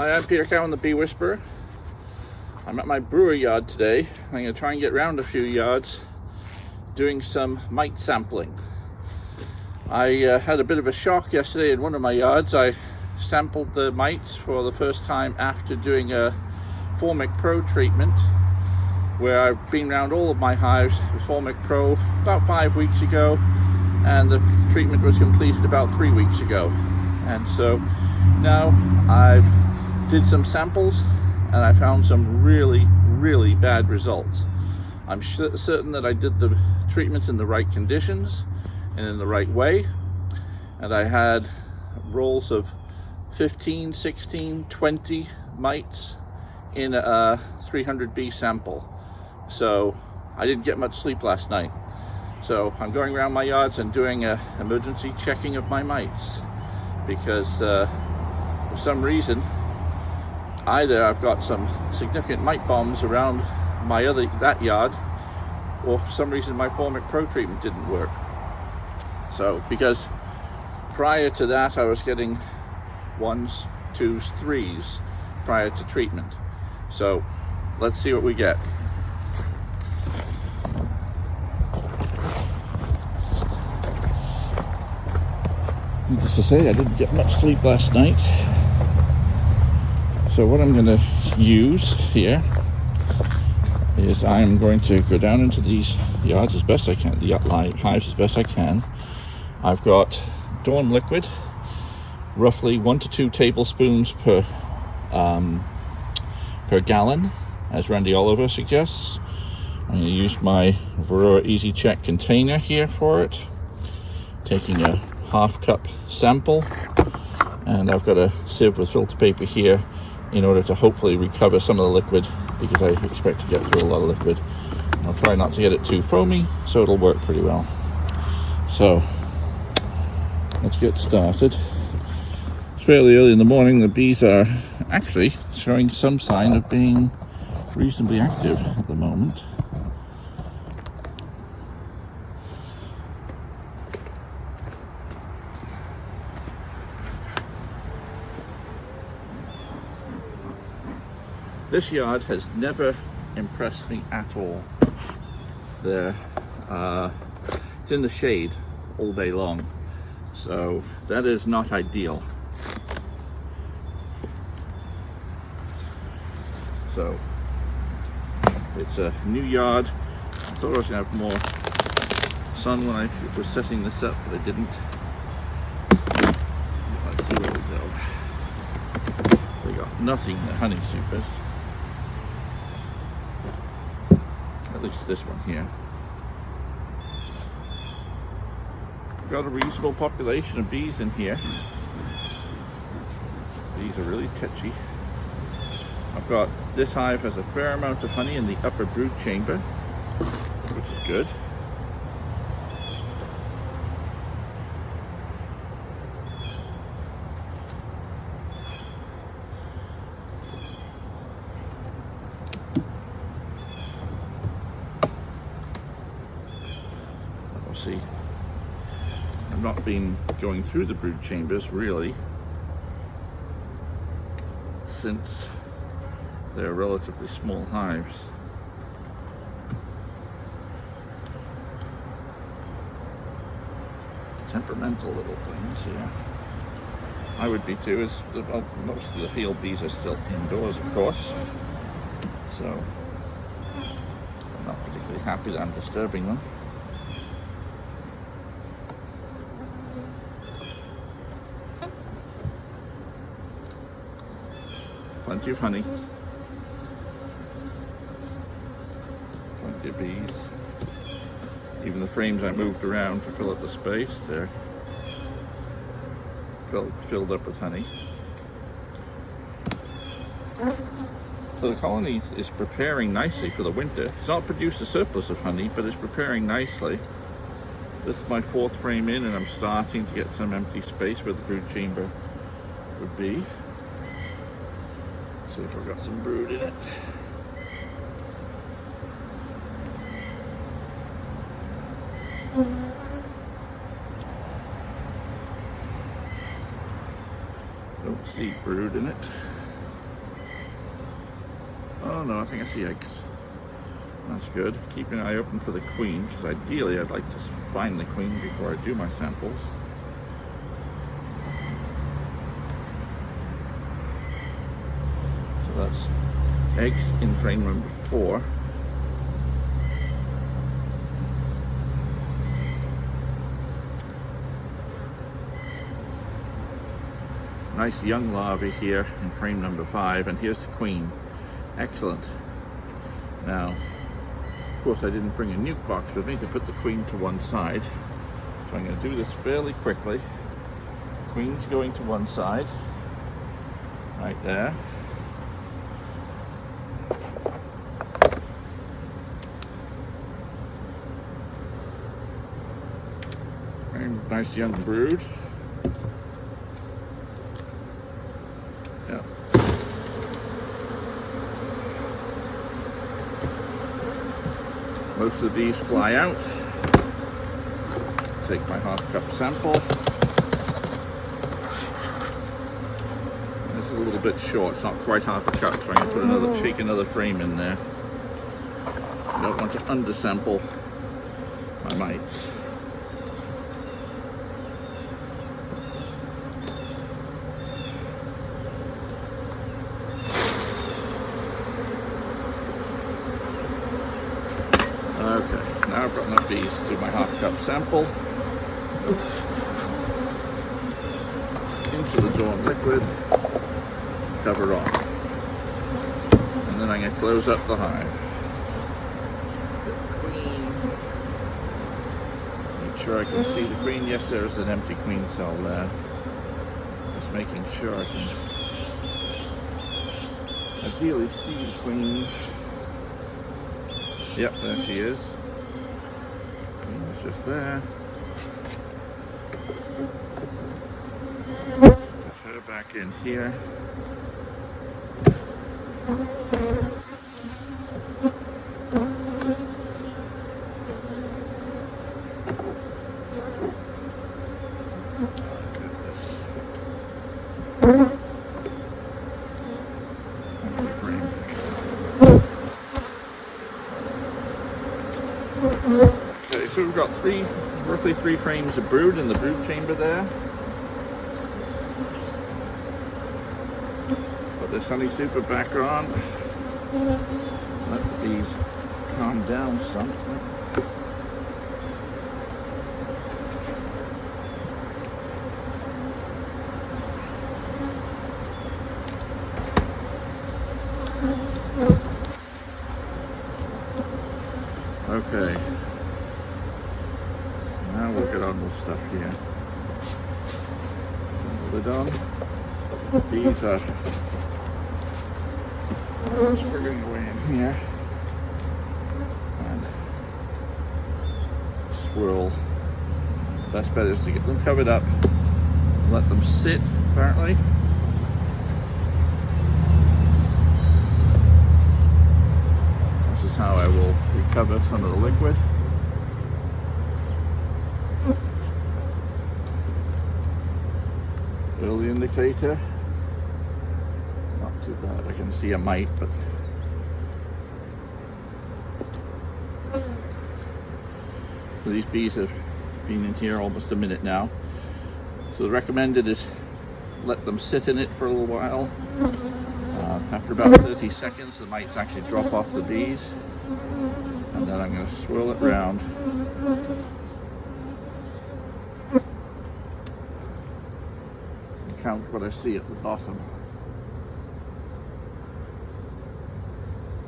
Hi, I'm Peter Cowan, the Bee Whisperer. I'm at my brewer yard today. I'm going to try and get around a few yards doing some mite sampling. I had a bit of a shock yesterday in one of my yards. I sampled the mites for the first time after doing a Formic Pro treatment, where I've been around all of my hives with Formic Pro about 5 weeks ago, and the treatment was completed about 3 weeks ago. And so now I've did some samples and I found some really bad results. I'm certain that I did the treatments in the right conditions and in the right way, and I had rolls of 15, 16, 20 mites in a 300 bee sample. So I didn't get much sleep last night. So I'm going around my yards and doing an emergency checking of my mites, because for some reason either I've got some significant mite bombs around that yard, or for some reason my Formic Pro treatment didn't work. So, because prior to that I was getting 1s, 2s, 3s prior to treatment. So let's see what we get. Needless to say, I didn't get much sleep last night. So what I'm going to use here is I'm going to go down into these yards as best I can, the hives as best I can. I've got Dawn liquid, roughly 1 to 2 tablespoons per gallon, as Randy Oliver suggests. I'm going to use my Varroa Easy Check container here for it, taking a half cup sample, and I've got a sieve with filter paper here in order to hopefully recover some of the liquid, because I expect to get through a lot of liquid. I'll try not to get it too foamy, so it'll work pretty well. So let's get started. It's fairly early in the morning. The bees are actually showing some sign of being reasonably active at the moment. This yard has never impressed me at all. It's in the shade all day long, so that is not ideal. So it's a new yard. I thought I was going to have more sun when I was setting this up, but I didn't. Let's see where we go. We got nothing in the honey supers. At least this one here. We've got a reasonable population of bees in here. Bees are really touchy. This hive has a fair amount of honey in the upper brood chamber, which is good. See, I've not been going through the brood chambers really since they're relatively small hives. Temperamental little things, yeah. I would be too, as most of the field bees are still indoors, of course. So I'm not particularly happy that I'm disturbing them. Plenty of honey, plenty of bees. Even the frames I moved around to fill up the space, they're filled up with honey. So the colony is preparing nicely for the winter. It's not produced a surplus of honey, but it's preparing nicely. This is my 4th frame in, and I'm starting to get some empty space where the brood chamber would be. See if I've got some brood in it. Don't see brood in it. Oh no, I think I see eggs. That's good. Keep an eye open for the queen, because ideally I'd like to find the queen before I do my samples. So that's eggs in frame number 4. Nice young larvae here in frame number 5, and here's the queen. Excellent. Now, of course I didn't bring a nuke box with me to put the queen to one side, so I'm going to do this fairly quickly. Queen's going to one side, right there. Very nice young brood. Yeah. Most of the bees fly out. Take my half-cup sample. This is a little bit short, it's not quite half a cup, so I'm going to put shake another frame in there. I don't want to undersample my mites. Okay, now I've got enough bees to do my half-cup sample. Into the dorm liquid, cover on. And then I'm going to close up the hive. The queen. Make sure I can see the queen. Yes, there's an empty queen cell there. Just making sure I can ideally see the queen. Yep, there she is. Queen is just there. Put her back in here. Okay, so we've got roughly three frames of brood in the brood chamber there. Put this honey super back on. Let the bees calm down some. Okay, now we'll get on with stuff here. Turn the lid on. Bees are swigging away in here. And swirl. Best bet is to get them covered up, let them sit, apparently. This is how I will recover some of the liquid. Early indicator. Not too bad. I can see a mite, but so these bees have been in here almost a minute now. So the recommended is let them sit in it for a little while. After about 30 seconds, the mites actually drop off the bees. And then I'm going to swirl it round. And count what I see at the bottom.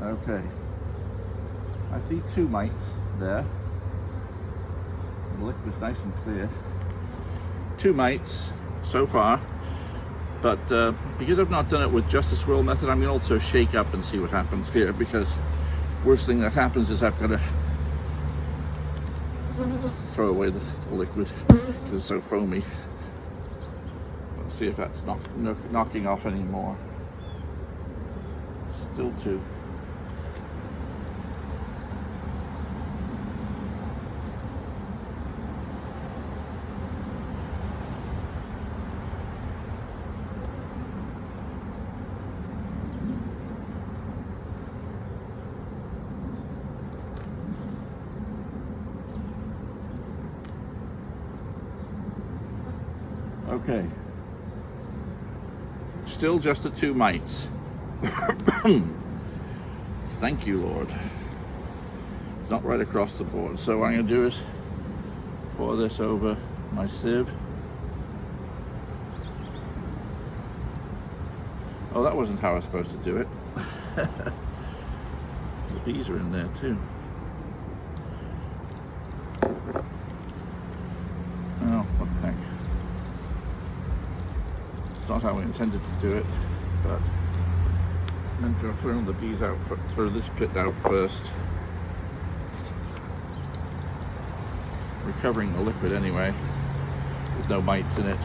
Okay. I see 2 mites there. The liquid's nice and clear. 2 mites so far. But because I've not done it with just the swirl method, I'm going to also shake up and see what happens here, because worst thing that happens is I've got to throw away the liquid because it's so foamy. Let's see if that's knocking off anymore. Still 2. Okay. Still just the 2 mites. Thank you, Lord. It's not right across the board. So what I'm going to do is pour this over my sieve. Oh, that wasn't how I was supposed to do it. The bees are in there too. Oh, what the heck. It's not how we intended to do it, but I'm going to throw the bees out, throw this pit out first. Recovering the liquid anyway. There's no mites in it.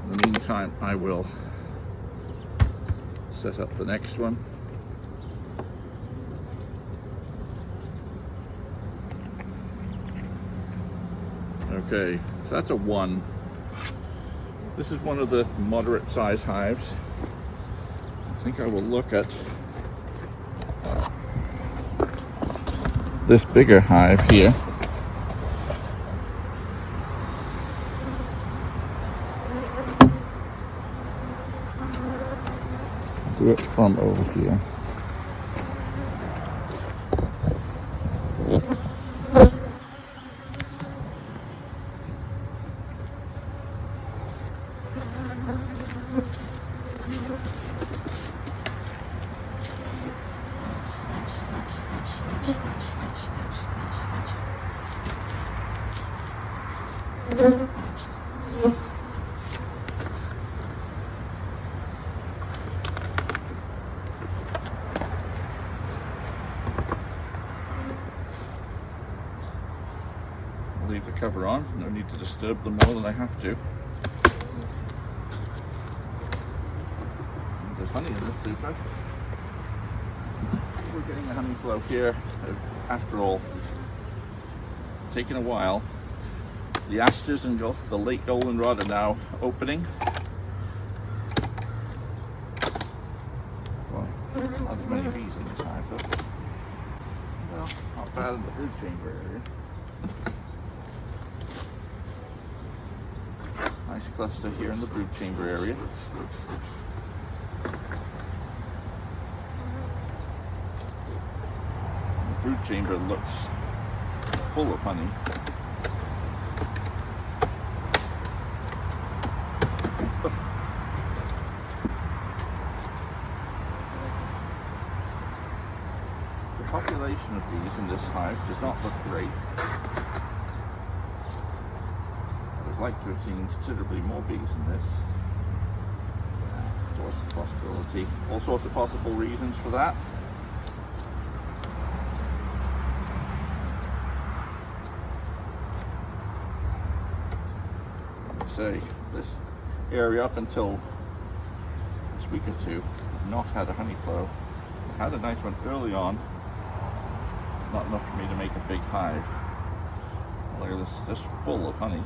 In the meantime, I will set up the next one. Okay, so that's a 1. This is one of the moderate size hives. I think I will look at this bigger hive here. Do it from over here. Leave the cover on, no need to disturb them more than I have to. There's honey in this super. We're getting a honey flow here after all. Taking a while. The asters and the late goldenrod are now opening. Well, not as many bees in this hive though. Well, not bad in the brood chamber area. Nice cluster here in the brood chamber area. The brood chamber looks full of honey. The population of bees in this hive does not look great. I'd like to have seen considerably more bees in this. Of course, a possibility. All sorts of possible reasons for that. Say this area up until this week or two not had a honey flow. I had a nice one early on, not enough for me to make a big hive. Look at this, just full of honey.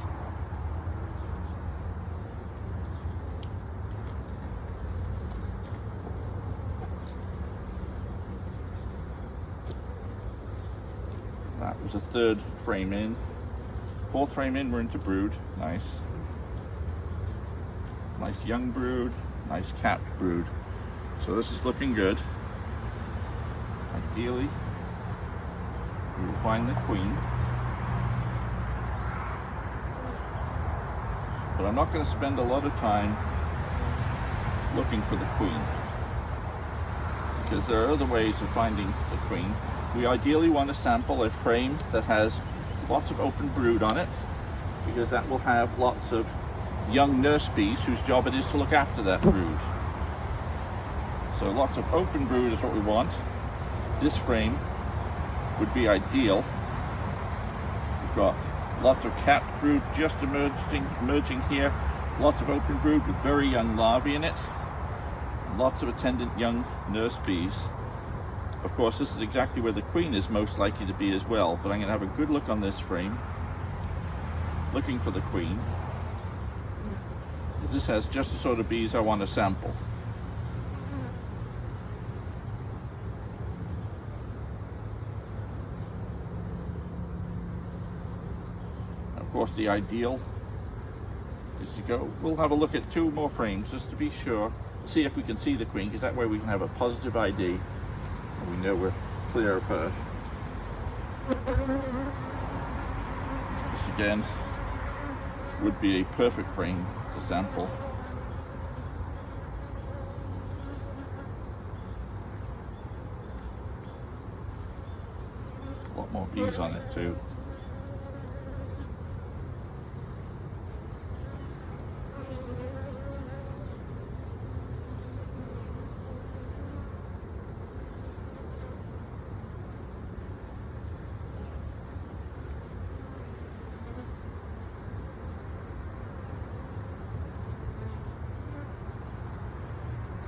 That was a 3rd frame in. 4th frame in, we're into brood. Nice. Nice young brood, nice capped brood. So this is looking good. Ideally, we will find the queen. But I'm not going to spend a lot of time looking for the queen, because there are other ways of finding the queen. We ideally want to sample a frame that has lots of open brood on it, because that will have lots of young nurse bees whose job it is to look after that brood. So lots of open brood is what we want. This frame would be ideal. We've got lots of capped brood just emerging here, lots of open brood with very young larvae in it, lots of attendant young nurse bees. Of course, this is exactly where the queen is most likely to be as well, but I'm going to have a good look on this frame, looking for the queen. This has just the sort of bees I want to sample. course, the ideal is to go. We'll have a look at 2 more frames just to be sure, see if we can see the queen, because that way we can have a positive ID and we know we're clear of her. This again would be a perfect frame to sample. A lot more bees on it too.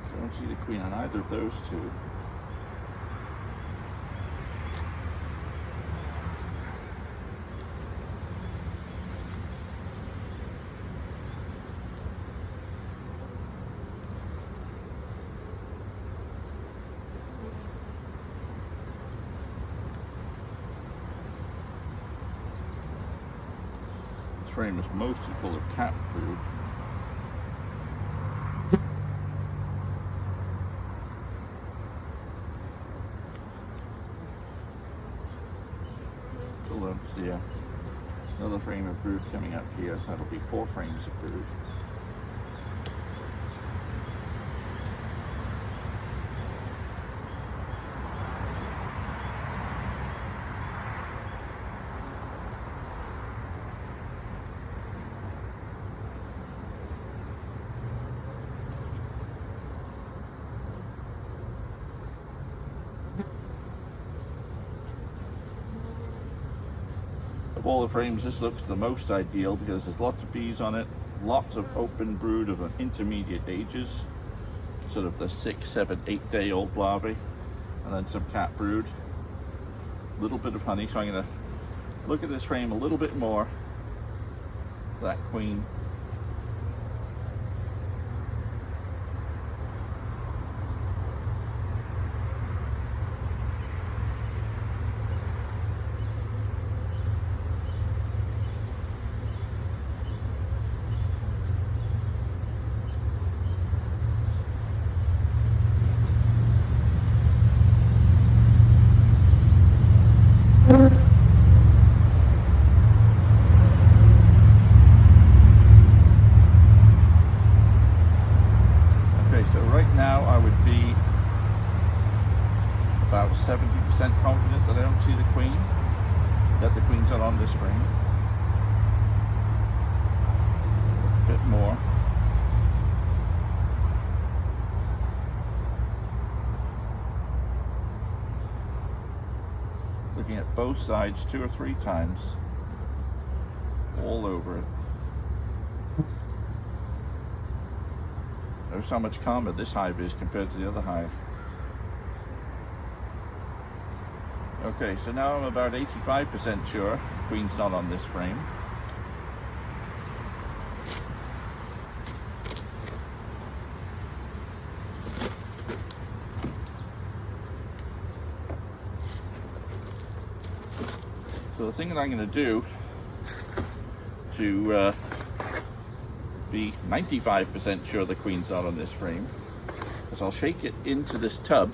I don't see the queen on either of those 2. This frame is mostly full of cat brood. See another frame of brood coming up here, so that'll be 4 frames of brood. Of all the frames, this looks the most ideal because there's lots of bees on it, lots of open brood of an intermediate ages, sort of the 6, 7, 8 day old larvae, and then some cat brood, a little bit of honey. So I'm going to look at this frame a little bit more, that queen. About 70% confident that I don't see the queen, that the queen's not on this frame. A bit more. Looking at both sides 2 or 3 times, all over it. Notice how much calmer this hive is compared to the other hive. Okay, so now I'm about 85% sure the queen's not on this frame. So the thing that I'm going to do to be 95% sure the queen's not on this frame is I'll shake it into this tub,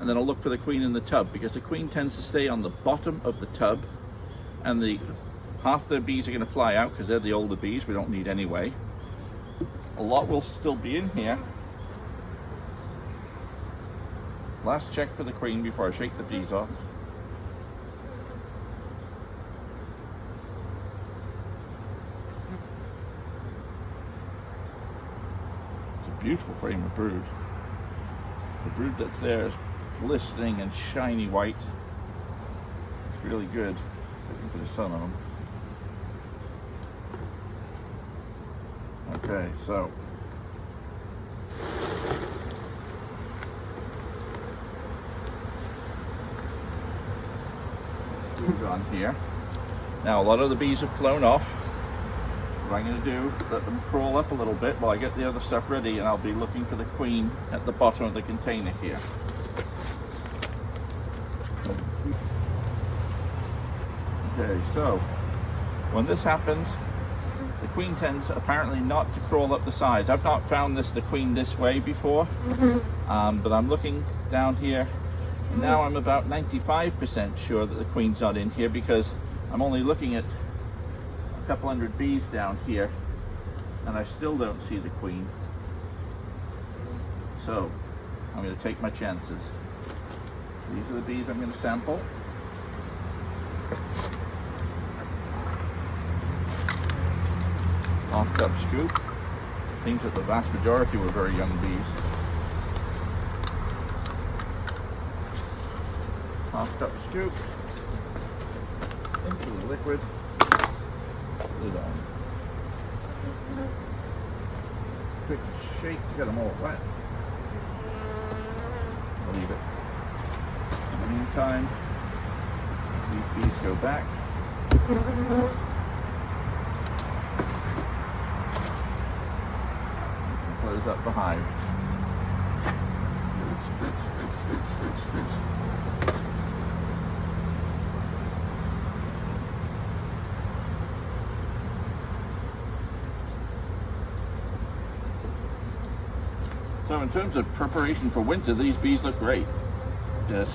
and then I'll look for the queen in the tub, because the queen tends to stay on the bottom of the tub, and half the bees are going to fly out because they're the older bees we don't need anyway. A lot will still be in here. Last check for the queen before I shake the bees off. It's a beautiful frame of brood. The brood that's there is glistening and shiny white. It's really good. Looking for the sun on them. Okay, so brood on here. Now a lot of the bees have flown off. What I'm going to do is let them crawl up a little bit while I get the other stuff ready, and I'll be looking for the queen at the bottom of the container here. Okay, so When this happens, the queen tends apparently not to crawl up the sides. I've not found the queen this way before, but I'm looking down here. And now I'm about 95% sure that the queen's not in here because I'm only looking at a couple hundred bees down here and I still don't see the queen. So I'm going to take my chances. These are the bees I'm going to sample. Locked up scoop. Seems that the vast majority were very young bees. Locked up scoop. Into the liquid. Lid on. Quick shake to get them all wet. I'll leave it. In the meantime, these bees go back. Close up the hive. So in terms of preparation for winter, these bees look great. There's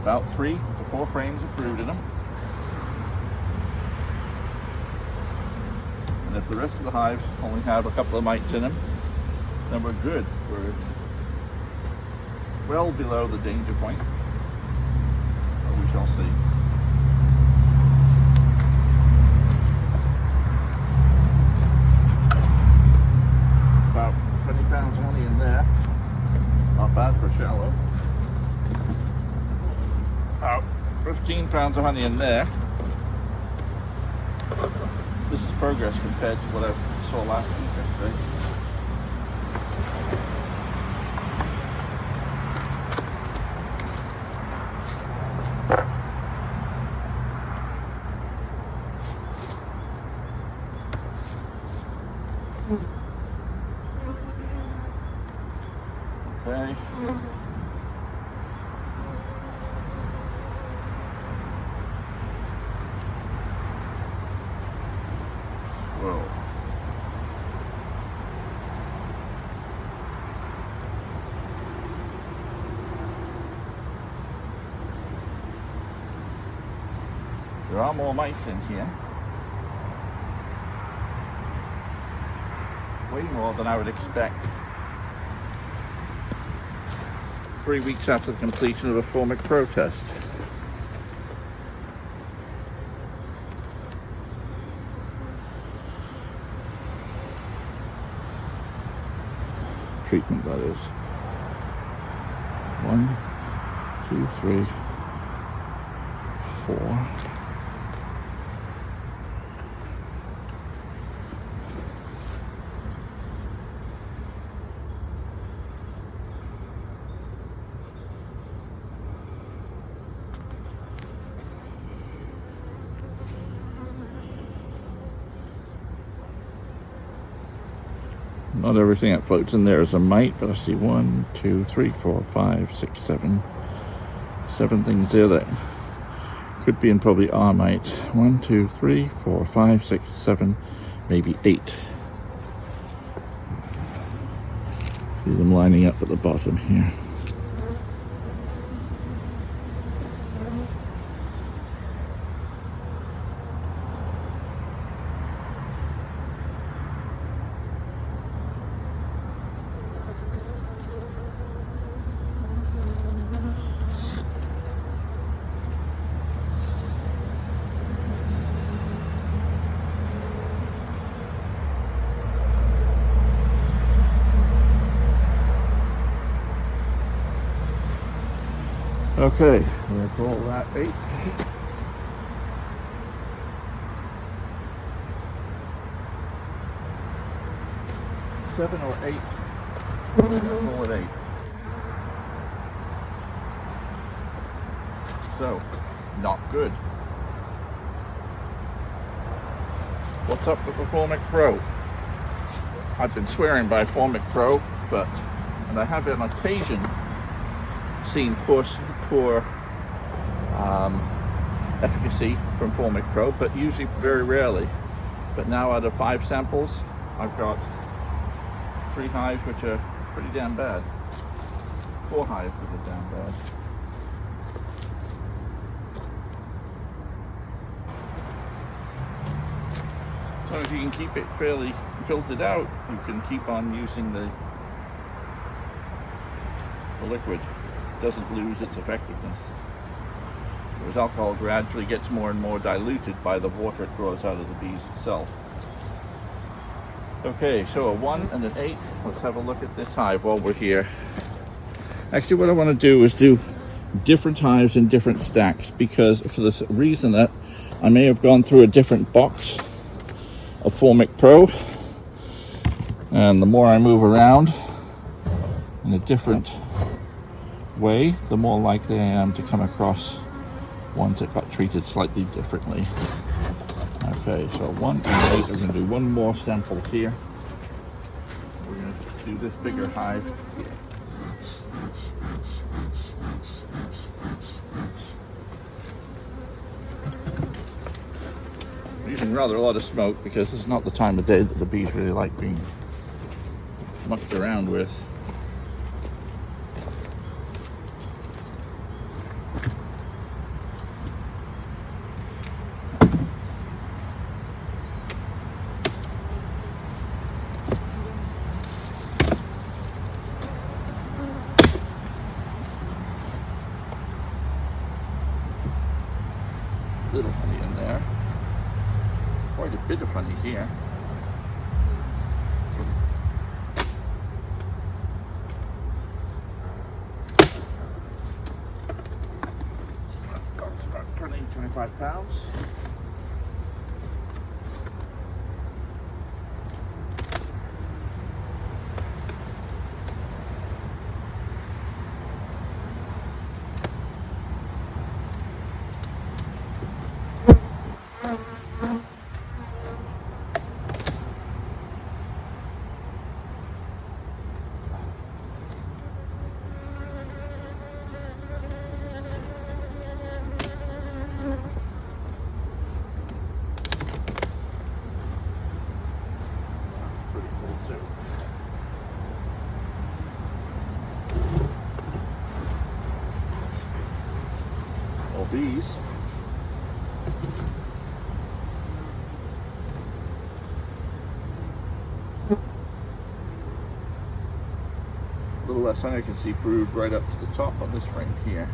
about 3 to 4 frames of brood in them. And if the rest of the hives only have a couple of mites in them, then we're good. We're well below the danger point. But we shall see. About 20 pounds of honey in there. Not bad for shallow. About 15 pounds of honey in there. This is progress compared to what I saw last week, I'd say. Okay. Whoa. There are more mites in here. Way more than I would expect. 3 weeks after the completion of the formic protest. Treatment, that is. 1, 2, 3, 4. Not everything that floats in there is a mite, but I see 1, 2, 3, 4, 5, 6, 7. 7 things there that could be and probably are mites. 1, 2, 3, 4, 5, 6, 7, maybe 8. See them lining up at the bottom here. Okay, we're going to call that 8. Seven or 8. Call it 8. So, not good. What's up with the Formic Pro? I've been swearing by Formic Pro, and I have on occasion seen poor efficacy from Formic Pro, but usually very rarely. But now out of 5 samples, I've got 3 hives which are pretty damn bad. 4 hives which are damn bad. As long as you can keep it fairly filtered out, you can keep on using the liquid. It doesn't lose its effectiveness. Whereas alcohol gradually gets more and more diluted by the water it draws out of the bees itself. Okay, so a 1 and an 8. Let's have a look at this hive while we're here. Actually, what I want to do is do different hives in different stacks, because for this reason that I may have gone through a different box of Formic Pro, and the more I move around in a different way, the more likely I am to come across ones that got treated slightly differently. Okay, so 1 and 8. We're going to do one more sample here. We're going to do this bigger hive here. I'm using rather a lot of smoke because this is not the time of day that the bees really like being mucked around with. Little honey in there. Quite a bit of honey here. Got about 25 pounds. Bees. A little less honey I can see brewed right up to the top of this ring here.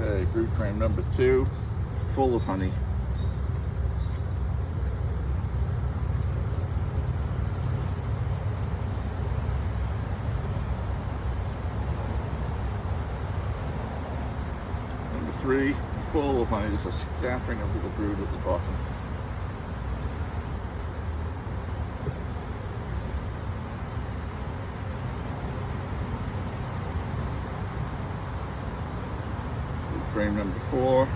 Okay, brood frame number 2, full of honey. Number 3, full of honey. There's a scattering of little brood at the bottom. Frame number 4,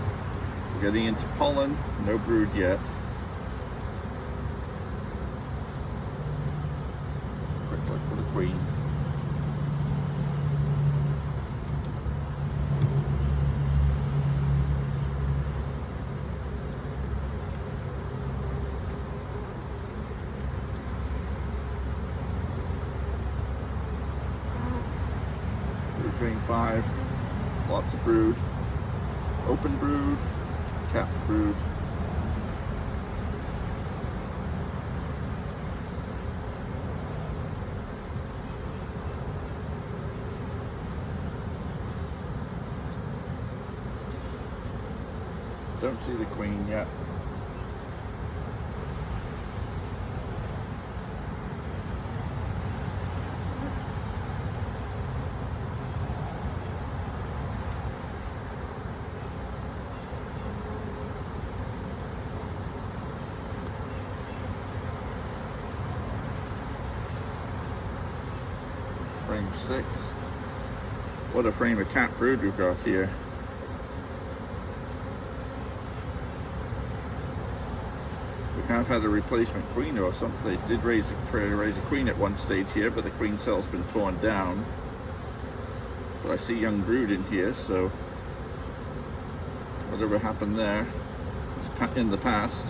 we're getting into pollen, no brood yet. Quick look for the queen. Brood frame 5, lots of brood. Open brood, capped brood. Don't see the queen yet. 6. What a frame of cat brood we've got here. We have had a replacement queen or something. They did try to raise a queen at one stage here, but the queen cell's been torn down. But I see young brood in here, so whatever happened there is in the past.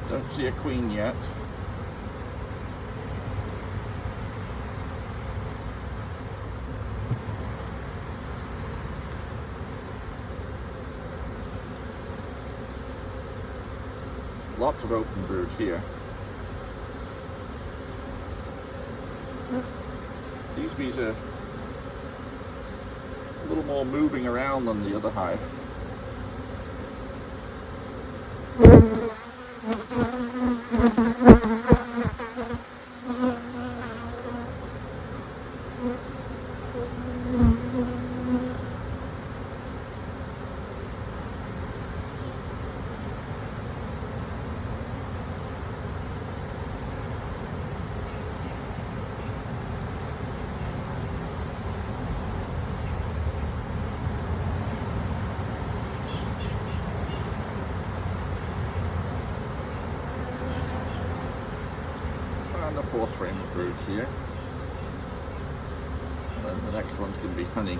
Don't see a queen yet. Lots of open brood here. These bees are a little more moving around than the other hive. And the 4th frame of brood here. And then the next one's going to be honey.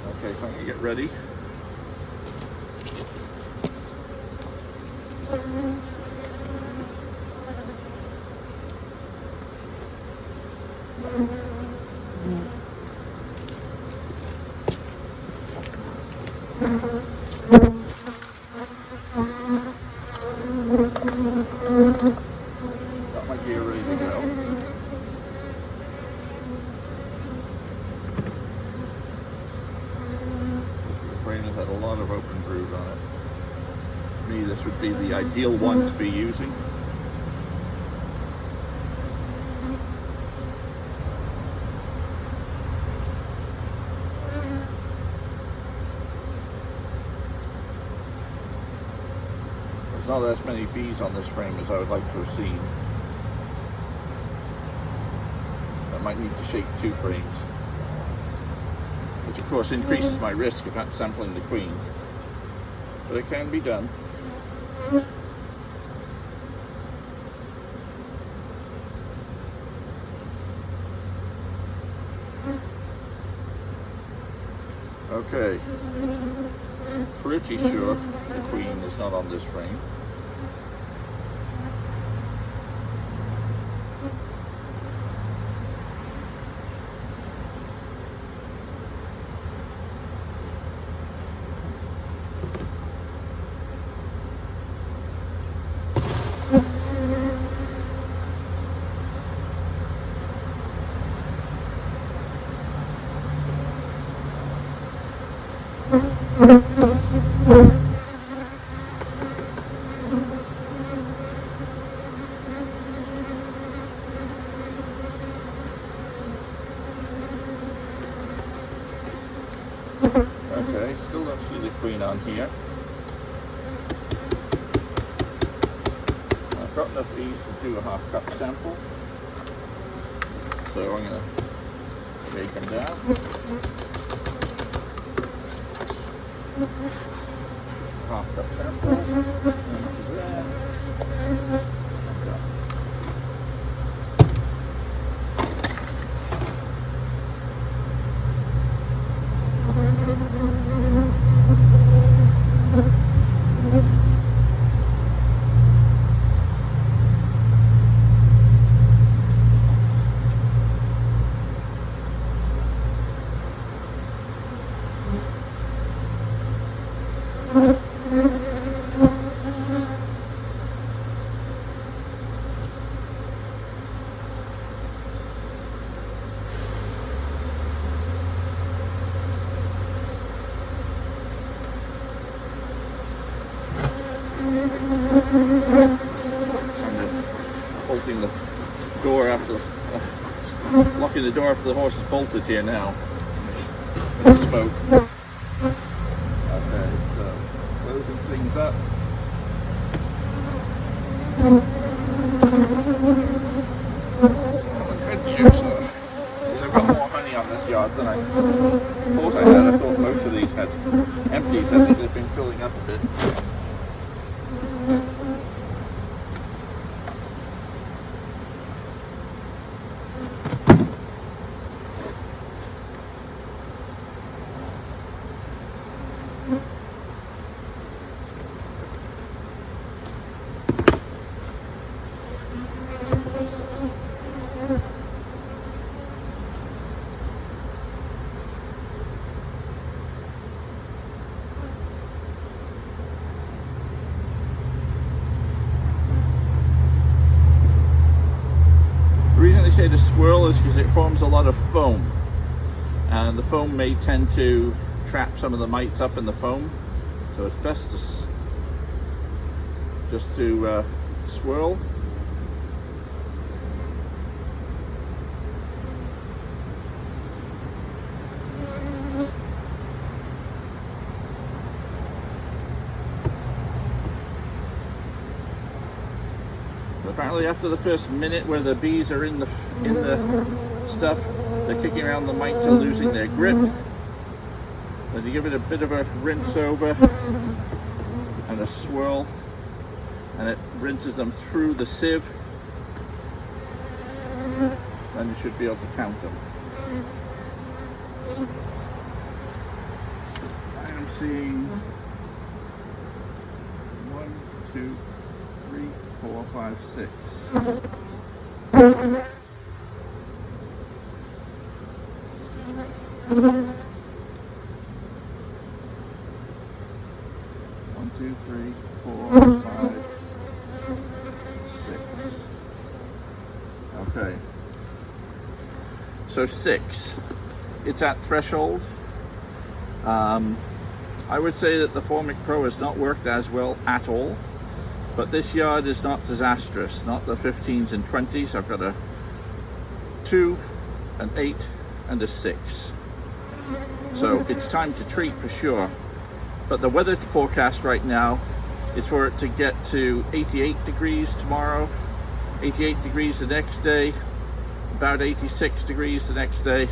Okay, so I'm going to get ready. Got my gear ready to go. The frame has had a lot of open brood on it. For me, this would be the ideal one to be using. There's not as many bees on this frame as I would like to have seen. I might need to shake 2 frames, which of course increases my risk of not sampling the queen, but it can be done. Okay, pretty sure the queen is not on this frame. Okay, still don't see the queen on here. I've got enough bees to do a half cup sample, so I'm going to shake them down. Half cup sample. And there. Bolting the door after, locking the door after the horse is bolted here now. Smoke. Okay, so closing things up. Good news, because I've got more honey on this yard than I thought I had. I thought most of these had empties. I think they've been filling up a bit. The reason they say to swirl is because it forms a lot of foam, and the foam may tend to trap some of the mites up in the foam, so it's best to just to swirl. Apparently after the first minute where the bees are in the stuff, they're kicking around, the mites are losing their grip. Then you give it a bit of a rinse over and a swirl, and it rinses them through the sieve. Then you should be able to count them. I am seeing 1, 2, 3, 4, 5, 6. 1, 2, 3, 4, 5, 6. Okay. So 6. It's at threshold. I would say that the Formic Pro has not worked as well at all. But this yard is not disastrous, not the 15s and 20s. I've got a 2, an 8, and a 6. So it's time to treat for sure. But the weather forecast right now is for it to get to 88 degrees tomorrow, 88 degrees the next day, about 86 degrees the next day,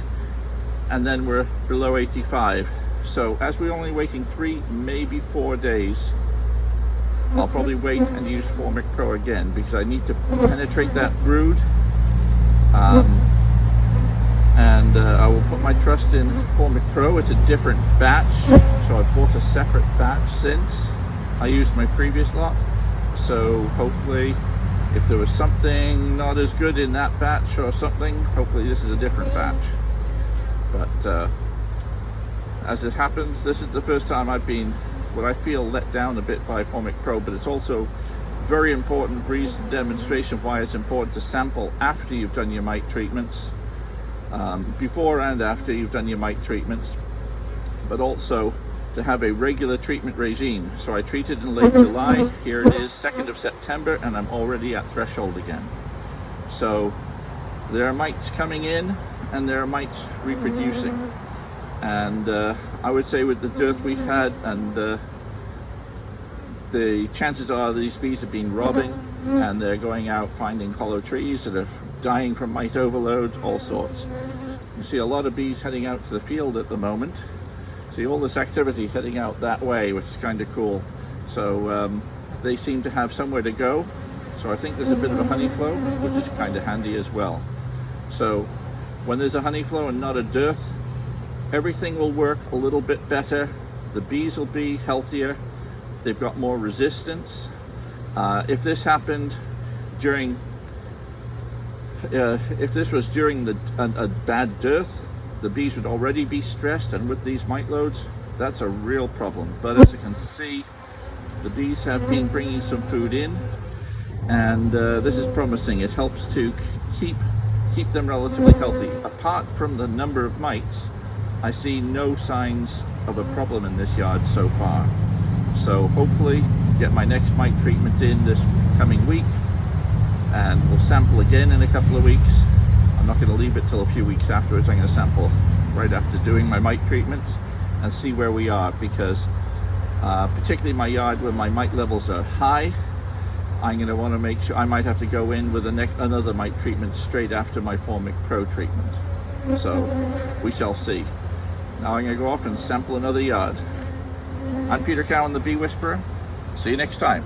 and then we're below 85. So as we're only waiting 3, maybe 4 days, I'll probably wait and use Formic Pro again, because I need to penetrate that brood, and I will put my trust in Formic Pro. It's a different batch, so I've bought a separate batch since I used my previous lot. So hopefully, if there was something not as good in that batch or something, hopefully this is a different batch. But as it happens, this is the first time I've been, what I feel, let down a bit by Formic Pro, but it's also very important reason, demonstration of why it's important to sample after you've done your mite treatments, before and after you've done your mite treatments, but also to have a regular treatment regime. So I treated in late July, here it is 2nd of September, and I'm already at threshold again. So there are mites coming in and there are mites reproducing. And I would say with the dearth we've had, and the chances are these bees have been robbing, and they're going out finding hollow trees that are dying from mite overloads, all sorts. You see a lot of bees heading out to the field at the moment. See all this activity heading out that way, which is kind of cool. So they seem to have somewhere to go. So I think there's a bit of a honey flow, which is kind of handy as well. So when there's a honey flow and not a dearth, everything will work a little bit better. The bees will be healthier. They've got more resistance. If this happened during, if this was during a bad dearth, the bees would already be stressed, and with these mite loads, that's a real problem. But as you can see, the bees have been bringing some food in, and this is promising. It helps to keep them relatively healthy. Apart from the number of mites, I see no signs of a problem in this yard so far. So So hopefully get my next mite treatment in this coming week, and we'll sample again in a couple of weeks. I'm not going to leave it till a few weeks afterwards. I'm going to sample right after doing my mite treatments and see where we are, because particularly my yard where my mite levels are high, I'm going to want to make sure I might have to go in with another mite treatment straight after my Formic Pro treatment. So we shall see. Now I'm going to go off and sample another yard. I'm Peter Cowan, the Bee Whisperer. See you next time.